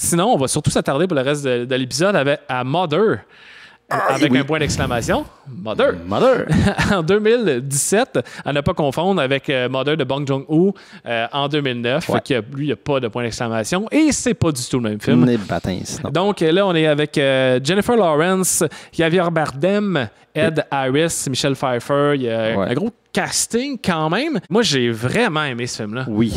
Sinon, on va surtout s'attarder pour le reste de l'épisode à Mother. Avec un point d'exclamation. Mother. En 2017, à ne pas confondre avec Mother de Bong Joon-ho en 2009. Fait que lui, il n'y a pas de point d'exclamation. Et c'est pas du tout le même film. Donc là, on est avec Jennifer Lawrence, Javier Bardem, Ed Harris, Michelle Pfeiffer. Il y a un gros casting quand même. Moi, j'ai vraiment aimé ce film-là. Oui.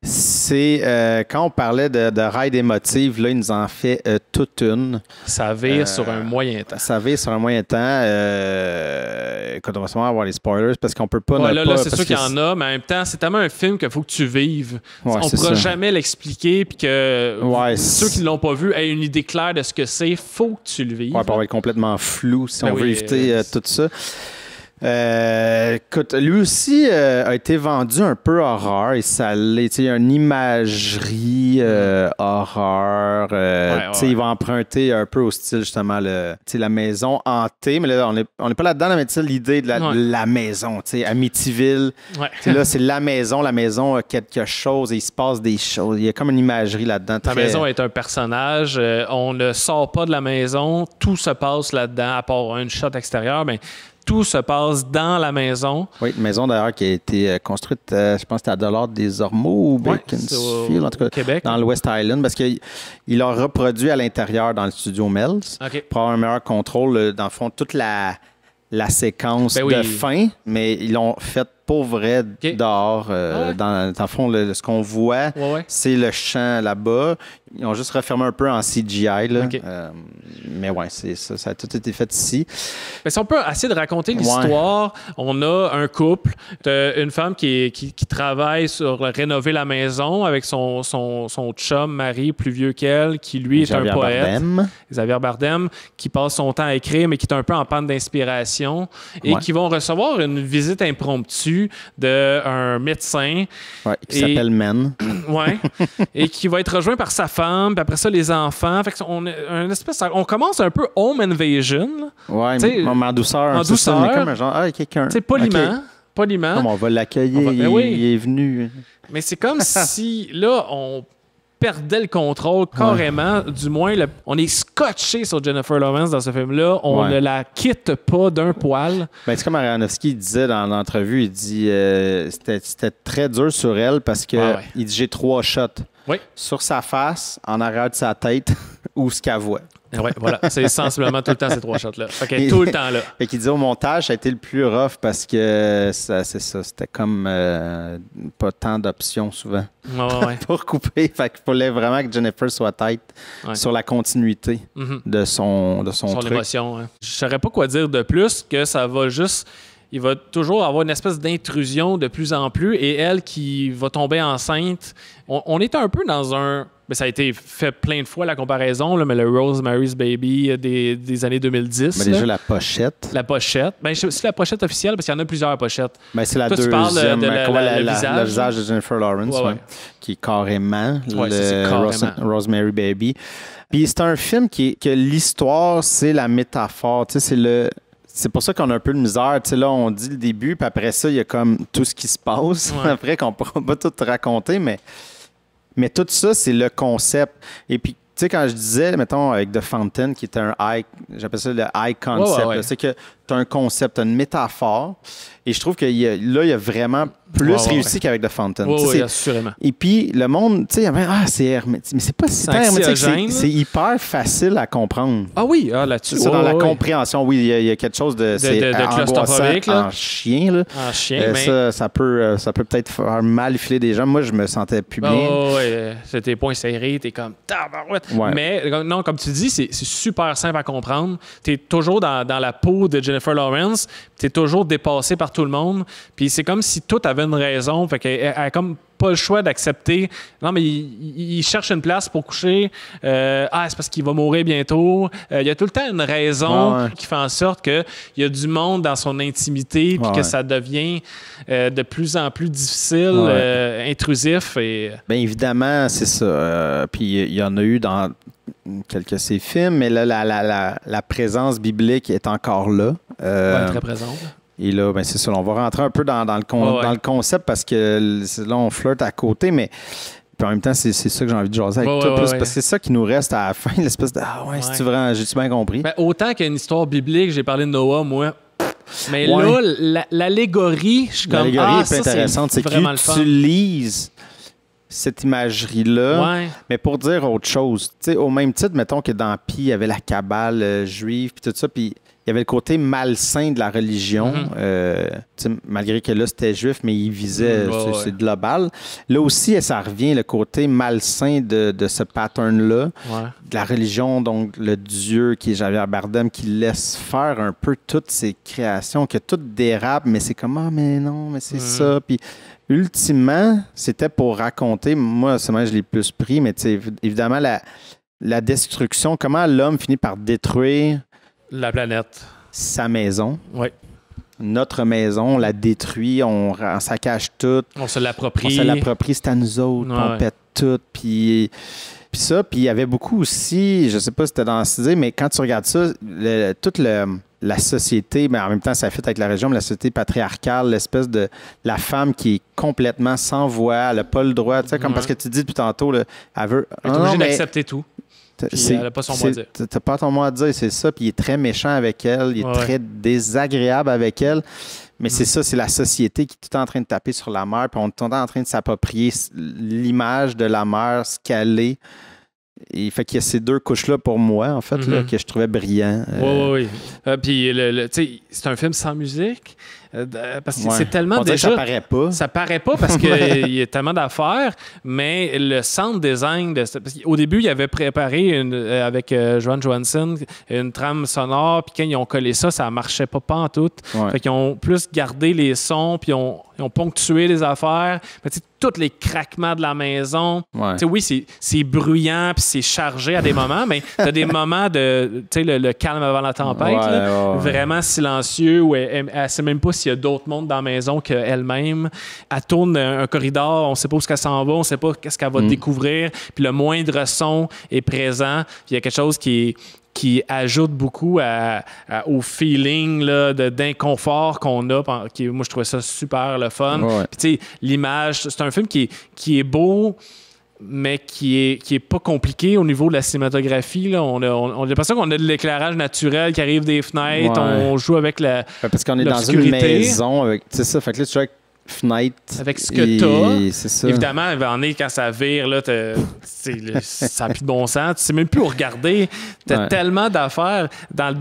C'est quand on parlait de ride émotive, là, il nous en fait toute une. Ça vire sur un moyen temps. Écoute, on va sûrement avoir les spoilers parce qu'on peut pas... Là, c'est sûr qu'il y en a, mais en même temps, c'est tellement un film qu'il faut que tu vives. On ne pourra jamais l'expliquer puis que ceux qui ne l'ont pas vu aient une idée claire de ce que c'est. Faut que tu le vives. Ouais, on va être complètement flou si on veut éviter tout ça. Écoute, lui aussi a été vendu un peu horreur et ça l'est, il y a une imagerie horreur. Il va emprunter un peu au style justement la maison hantée, mais là on n'est pas là-dedans, mais l'idée de la maison, Amityville. Là, c'est la maison a quelque chose et il se passe des choses. Il y a comme une imagerie là-dedans. La maison est un personnage. On ne sort pas de la maison. Tout se passe là-dedans, à part un shot extérieur. Mais tout se passe dans la maison. Oui, une maison d'ailleurs qui a été construite, je pense que c'était à Dollard des Ormeaux ou Bakersfield, en tout cas, Québec, dans le West Island, parce qu'il l'a reproduit à l'intérieur dans le studio Mells pour avoir un meilleur contrôle, dans le fond, toute la séquence de fin, mais ils l'ont fait pour vrai dehors. Dans le fond, ce qu'on voit, c'est le champ là-bas. Ils ont juste refermé un peu en CGI. Là. Mais ouais, c'est ça. Ça a tout été fait ici. Mais si on peut essayer de raconter l'histoire, on a un couple, une femme qui travaille sur rénover la maison avec son chum, mari, plus vieux qu'elle, qui lui est un poète. Xavier Bardem, qui passe son temps à écrire, mais qui est un peu en panne d'inspiration et qui vont recevoir une visite impromptue d'un médecin. Qui s'appelle Men. Et qui va être rejoint par sa femme, puis après ça, les enfants. Fait que on commence un peu home invasion. En douceur. En douceur. Comme un genre, quelqu'un. Poliment. On va l'accueillir. Il est venu. Mais c'est comme si, là, on perdait le contrôle carrément. Du moins, on est scotché sur Jennifer Lawrence dans ce film-là. On ne la quitte pas d'un poil. C'est comme Aronofsky disait dans l'entrevue. Il dit c'était très dur sur elle parce que il dit j'ai 3 shots. Sur sa face, en arrière de sa tête ou ce qu'elle voit. Voilà. C'est sensiblement tout le temps ces 3 shots-là. OK, tout le temps là. Fait qu'il dit au montage, ça a été le plus rough parce que c'était comme pas tant d'options souvent pour couper. Fait qu'il fallait vraiment que Jennifer soit tight sur la continuité de son truc. L'émotion. Je saurais pas quoi dire de plus que ça va juste... Il va toujours avoir une espèce d'intrusion de plus en plus et elle qui va tomber enceinte. On est un peu dans un... Mais ça a été fait plein de fois, la comparaison, là, mais le Rosemary's Baby des années 2010. Mais déjà, la pochette. C'est la pochette officielle parce qu'il y en a plusieurs pochettes. C'est la deuxième. Tu parles de le visage de Jennifer Lawrence, qui est carrément Rosemary Baby. Puis c'est un film que l'histoire, c'est la métaphore. Tu sais, c'est pour ça qu'on a un peu de misère. Tu sais, là, on dit le début, puis après ça, il y a comme tout ce qui se passe. Après, qu'on ne pourra pas tout raconter, mais tout ça, c'est le concept. Et puis, tu sais, quand je disais, mettons, avec The Fountain, qui était j'appelle ça le high concept, c'est que tu as un concept, une métaphore. Et je trouve qu'il y a vraiment plus réussi qu'avec The Fountain. Oui, assurément. Et puis, le monde, tu sais, c'est hermétique. Mais c'est pas si hermétique. C'est hyper facile à comprendre. Ah oui, là-dessus. C'est dans la compréhension. Oui, il y a quelque chose de claustrophobique en chien. Là. En chien, mais... Ça peut peut-être faire mal filer des gens. Moi, je me sentais plus bien. C'est tes poings serrés, t'es comme tabarouette. Mais non, comme tu dis, c'est super simple à comprendre. T'es toujours dans la peau de Jennifer Lawrence. T'es toujours dépassé par tout le monde. Puis c'est comme si tout avait une raison. Fait qu'elle a comme pas le choix d'accepter. Non, mais il cherche une place pour coucher. C'est parce qu'il va mourir bientôt. Il y a tout le temps une raison qui fait en sorte qu'il y a du monde dans son intimité puis que ça devient de plus en plus difficile, intrusif. Bien évidemment, c'est ça. Puis il y en a eu dans quelques de ses films, mais là, la présence biblique est encore là. Très présente. Et là, c'est ça. On va rentrer un peu dans le concept parce que là, on flirte à côté, mais Puis en même temps, c'est ça que j'ai envie de jaser avec toi. Parce que c'est ça qui nous reste à la fin, l'espèce de c'est-tu vrai, j'ai-tu bien compris? Ben, autant qu'une histoire biblique, j'ai parlé de Noah, moi. Mais là, l'allégorie, je suis comme l'allégorie est intéressante. C'est qu'ils utilisent cette imagerie-là, mais pour dire autre chose. Tu sais, au même titre, mettons que dans Pi, il y avait la cabale juive, puis tout ça, puis il y avait le côté malsain de la religion, malgré que là, c'était juif, mais il visait, c'est global. Là aussi, ça revient, le côté malsain de ce pattern-là, de la religion, donc le Dieu qui est Javier Bardem, qui laisse faire un peu toutes ses créations, que tout dérape, mais c'est comme, mais non, mais c'est ça, puis... Ultimement, c'était pour raconter, moi, c'est moi je l'ai plus pris, mais évidemment, la destruction, comment l'homme finit par détruire la planète, sa maison. Oui. Notre maison, on la détruit, on saccage tout. On se l'approprie. C'est à nous autres, on pète tout, puis il y avait beaucoup aussi, je sais pas si c'était dans cette idée, mais quand tu regardes ça, la société, mais en même temps, ça fit avec la région, mais la société patriarcale, l'espèce de la femme qui est complètement sans voix, elle n'a pas le droit, tu sais, comme parce que tu dis depuis tantôt, là, elle veut... Elle est obligée d'accepter tout. Puis elle n'a pas son mot à dire. T'as pas ton mot à dire, c'est ça. Puis il est très méchant avec elle, il est très désagréable avec elle. Mais c'est ça, c'est la société qui est tout le temps en train de taper sur la mère, puis on est tout le temps en train de s'approprier l'image de la mère, ce qu'elle est. Et fait qu'il y a ces deux couches-là pour moi, en fait, là, que je trouvais brillants. Oui. Puis, tu sais, c'est un film sans musique. Parce que c'est tellement on déjà... Ça paraît pas. Ça paraît pas parce qu'il y a tellement d'affaires, mais le sound design... Au début, ils avaient préparé avec Joan Johansson une trame sonore, puis quand ils ont collé ça, ça marchait pas en tout. Fait qu'ils ont plus gardé les sons, puis ils ont ponctué les affaires. Mais tous les craquements de la maison. Oui, c'est bruyant, puis c'est chargé à des moments, mais t'as des moments de... Tu sais, le calme avant la tempête, vraiment silencieux, où elle sait même pas s'il y a d'autres mondes dans la maison qu'elle-même. Elle tourne un corridor, on sait pas où qu'elle s'en va, on sait pas qu'est-ce qu'elle va découvrir, puis le moindre son est présent, puis il y a quelque chose qui ajoute beaucoup au feeling là, d'inconfort qu'on a. Moi, je trouvais ça super le fun. Puis tu sais, l'image, c'est un film qui est beau, mais qui est pas compliqué au niveau de la cinématographie. Là. On a l'impression qu'on a de l'éclairage naturel qui arrive des fenêtres, on joue avec parce qu'on est dans une maison, c'est ça, fait que là, tu vois fenêtre. Avec ce que t'as. C'est ça. Évidemment, quand ça vire, là, ça n'a plus de bon sens. Tu sais même plus où regarder. T'as tellement d'affaires. Dans le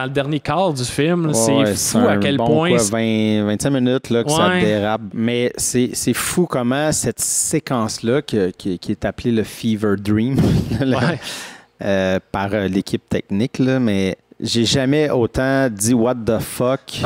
dernier quart du film, c'est fou à quel point... 25 minutes là, que ça dérape. Mais c'est fou comment cette séquence-là, qui est appelée le Fever Dream, par l'équipe technique, là, mais j'ai jamais autant dit « what the fuck »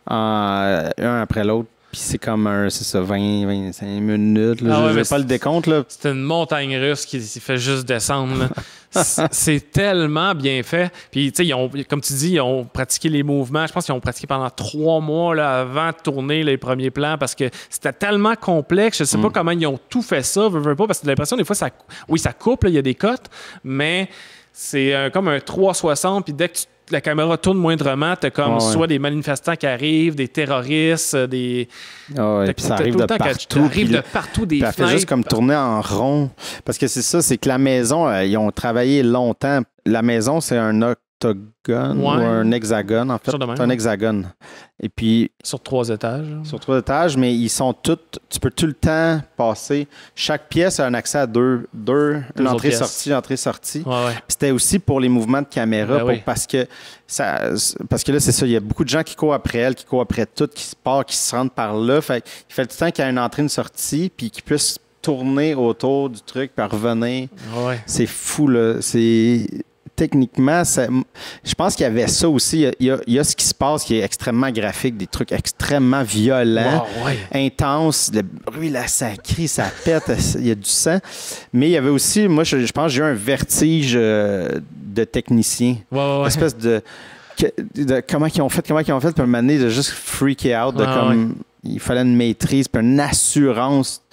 un après l'autre. Puis c'est comme 20-25 minutes. Là. Je n'ai pas le décompte. Là. C'est une montagne russe qui fait juste descendre. C'est tellement bien fait. Puis, tu sais, comme tu dis, ils ont pratiqué les mouvements. Je pense qu'ils ont pratiqué pendant 3 mois là, avant de tourner les premiers plans parce que c'était tellement complexe. Je ne sais pas comment ils ont tout fait ça. Parce que j'ai l'impression, des fois, ça coupe. Il y a des cotes, mais c'est comme un 360. Puis dès que la caméra tourne moindrement, t'as comme soit des manifestants qui arrivent, des terroristes, des... puis ça arrive de partout. Ça arrive de partout, des fenêtres. Ça fait juste comme tourner en rond. Parce que c'est ça, c'est que la maison, ils ont travaillé longtemps. La maison, c'est un octogone ou un hexagone, en fait. C'est un hexagone. Et puis... Sur 3 étages. Sur 3 étages, mais ils sont tous... Tu peux tout le temps passer... Chaque pièce a un accès à deux une entrée-sortie. C'était aussi pour les mouvements de caméra, parce que là, c'est ça, il y a beaucoup de gens qui courent après elle, qui courent après tout, qui se rendent par là. Fait, il fait tout le temps qu'il y ait une entrée, une sortie, puis qu'ils puissent tourner autour du truc, puis revenir. C'est fou, là. Techniquement, je pense qu'il y avait ça aussi. Il y a ce qui se passe qui est extrêmement graphique, des trucs extrêmement violents, intenses. Le bruit, là, ça crie, ça pète, il y a du sang. Mais il y avait aussi, moi, je pense que j'ai eu un vertige de technicien. Une espèce de comment ils ont fait, puis à un moment donné, de juste freaker out, il fallait une maîtrise, puis une assurance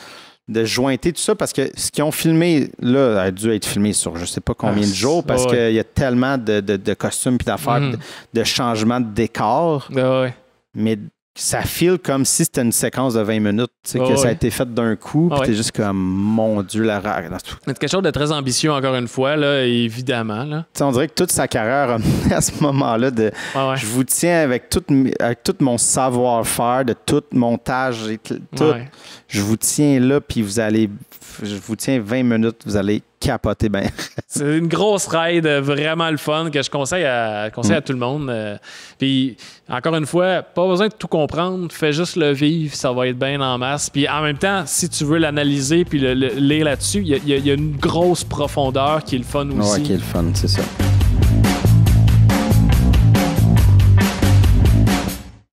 de jointer tout ça, parce que ce qu'ils ont filmé, là, a dû être filmé sur je sais pas combien de jours, parce qu'il y a tellement de costumes et d'affaires, de changements de décor. Mais ça file comme si c'était une séquence de 20 minutes, que ça a été fait d'un coup, puis t'es juste comme, mon Dieu, c'est quelque chose de très ambitieux, encore une fois, là, évidemment. Là. On dirait que toute sa carrière à ce moment-là, je vous tiens avec tout mon savoir-faire, de tout montage et tout. Je vous tiens là, puis je vous tiens 20 minutes, vous allez capoter bien. C'est une grosse ride, vraiment le fun, que je conseille à tout le monde. Puis, encore une fois, pas besoin de tout comprendre, fais juste le vivre, ça va être bien en masse. Puis, en même temps, si tu veux l'analyser puis le lire là-dessus, il y a une grosse profondeur qui est le fun aussi. Ouais, qui est le fun, c'est ça.